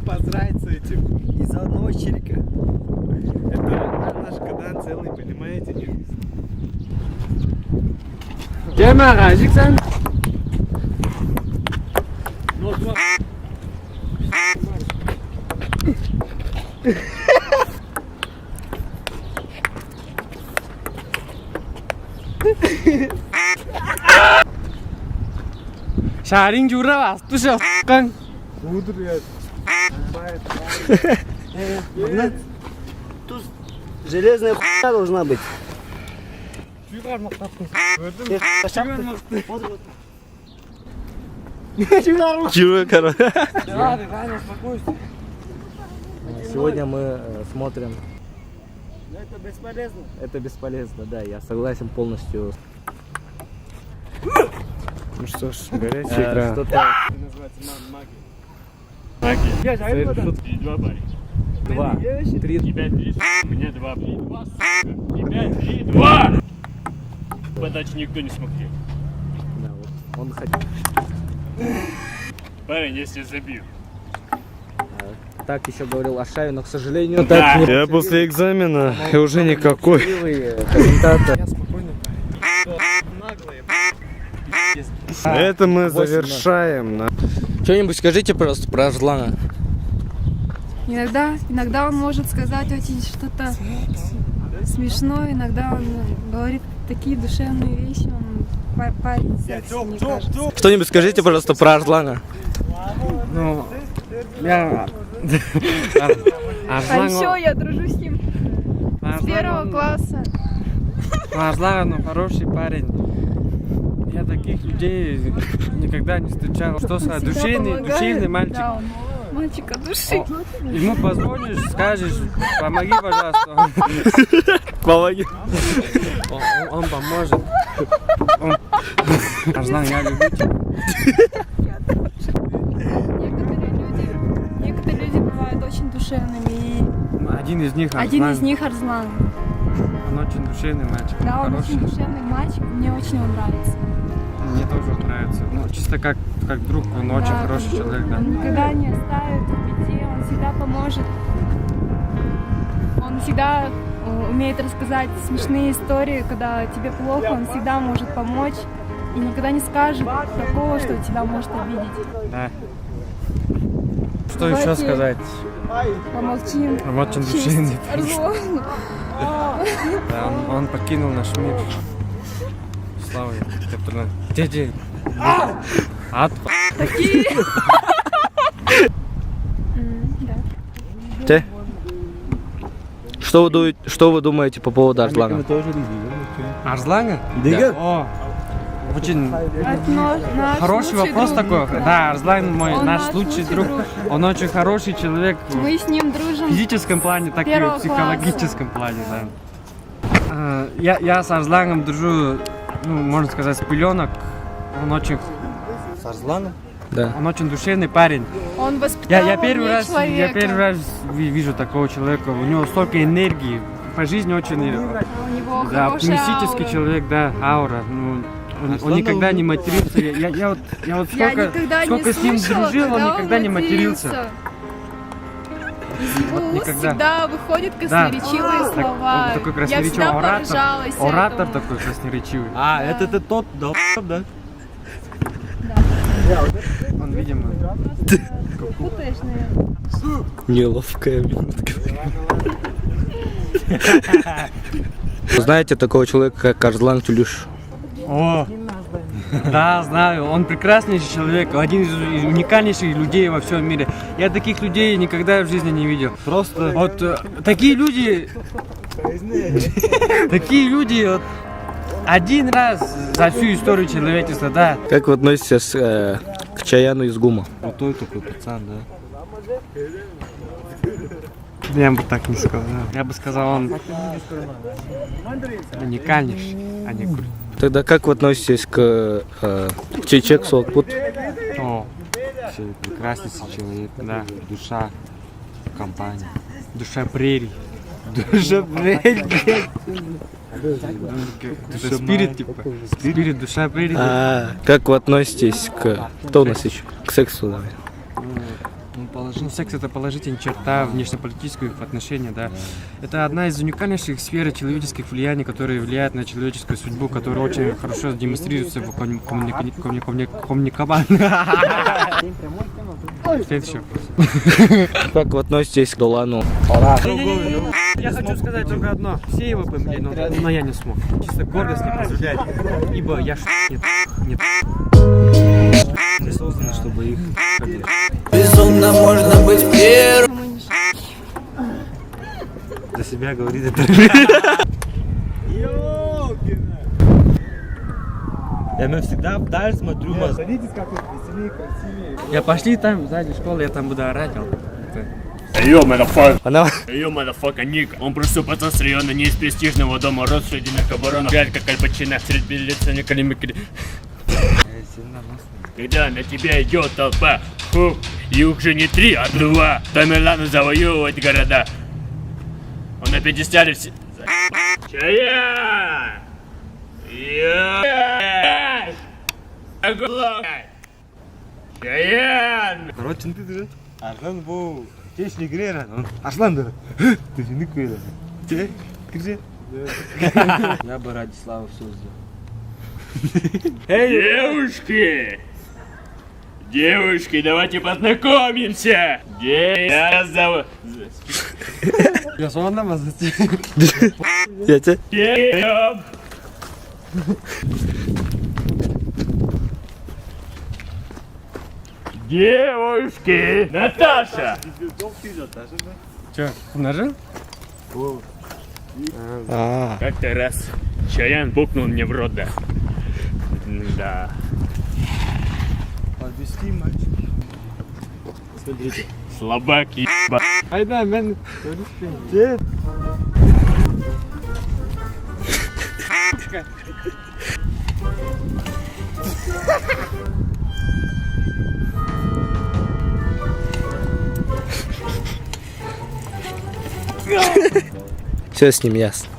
посраться этим. Из-за одного черика. Это наш кадан целый, понимаете? Тема, Ажиксан. Шарин жура астуша кан. Удар я. Тут железная хуйня должна быть. Чего, короче? Сегодня мы смотрим. Это бесполезно. Это бесполезно, да, я согласен полностью. Ну что ж, горячая игра. Что-то... Магия. Два пари. 2, 3. Тебя 3, у меня 2. 2, тебя 3, 2. Подачи никто не смотрел. Да, вот он хотел. Парень, если забил. Так еще говорил Ашави, но, к сожалению, Да. так не... Я после экзамена и уже никакой. Комментатор. Это мы завершаем. Что-нибудь скажите просто про Арслана. Иногда он может сказать очень что-то смешное, иногда он говорит такие душевные вещи, он парень секси, мне кажется. Что-нибудь скажите просто про Арслана. Ну, я... А еще я дружу с ним с первого класса. Арслан, ну, хороший парень. Я таких людей никогда не встречал. Что сказать, душевный мальчик. Да, он мальчик от души. Ему позвонишь, скажешь, помоги, пожалуйста. Помоги. Он поможет. Арслан, я люблю тебя. Некоторые люди бывают очень душевными. И Один из них один из них Арслан. Он очень душевный мальчик. Да, он хороший. очень душевный мальчик, мне очень он нравится. Мне тоже нравится. Ну, чисто как друг, он очень Да, хороший как человек, да. Он никогда не оставит в беде, он всегда поможет. Он всегда умеет рассказать смешные истории, когда тебе плохо, он всегда может помочь. И никогда не скажет такого, что тебя может обидеть. Да. Что Давайте еще сказать? Помолчим. Он очень Честь душевный. Арслану. Да, он покинул наш мир. Слава ему. Дети. Ад. Такие. Да. Что вы думаете по поводу Арслана? Арслана? Да. О, очень Наш хороший лучший вопрос друг. такой. Да, Арслан мой, Он наш наш лучший лучший друг. друг. Он очень хороший человек. Мы с ним дружим. В физическом плане, так и в первого психологическом плане, да. Я с Арсланом дружу, ну, можно сказать, с пеленок. Он очень, С Арсланом? Да. он очень душевный парень. Он воспитал Я первый раз человека. вижу такого человека. У него столько энергии. По жизни очень У него да, хорошая оптимистический аура. человек, да, аура. Ну, он никогда не матерился. Я вот Я никогда сколько не с ним слышала, дружил, он когда никогда не матерился. Из его Вот уст никогда. всегда выходят красноречивые Так, слова. он такой Я красноречивый всегда оратор. поражалась Оратор этому. такой красноречивый. А, это тот, да? Он, видимо, Путаешь, наверное. Неловкая минутка. Знаете такого человека, как Арслан Тулюш? О, да, знаю, он прекраснейший человек, один из уникальнейших людей во всем мире. Я таких людей никогда в жизни не видел. Просто... Вот такие люди вот, один раз за всю историю человечества, да. Как вы относитесь к Чаяну из ГУМа? Крутой такой пацан, да. Я бы так не сказал. Я бы сказал, он уникальнейший, а не крутой. Тогда как вы относитесь к Чечек Солкпут? О, прекраснейший человек, да, душа компании, душа прерий. Душа прерий. Это спирит, типа. Спирит, душа прерий. Как вы относитесь к... Кто у нас еще? К сексу, давай. Ну, секс это положительная черта внешнеполитических отношений, да. Это одна из уникальнейших сфер человеческих влияний, которые влияют на человеческую судьбу, которая очень хорошо демонстрируется в Следующий вопрос. Как вы относитесь к Долану? Я хочу сказать только одно. Все его помнили, но я не смог. Чисто гордость не позволяет, ибо я нет. Не созданы, чтобы их... Безумно можно быть первым. За себя говорит это. Я всегда вдаль смотрю. Я пошли там, сзади школы, я там буду орать. Йо, мадафак. Она... Йо, мадафака, Ник. Он просто пацан с района не из престижного дома. Рос среди наркобаронов. Глядь, как Альпачина. Среди лица не калимикали. Когда на тебя идет толпа, хуп, и уже не 3, а 2. Тамерлану завоевывать города. Он на пьедестале все... Чая! Чаян! Короче, ты же. Аслан bu keş nigreran. Aslandır. Düşündük böyle. Şey, kırıcı. Я бы ради славы все сделал. Девушки! Девушки, давайте познакомимся! Я зовут... Я sonra mı azıcık? Я тебе... Девушки! Девушки! Наташа! Че, ножи? Как-то раз Чаян букнул мне в рот, да. Да. Подвести мальчик. Смотрите. Слабак, ебать. Айда, ben... Все с ним ясно.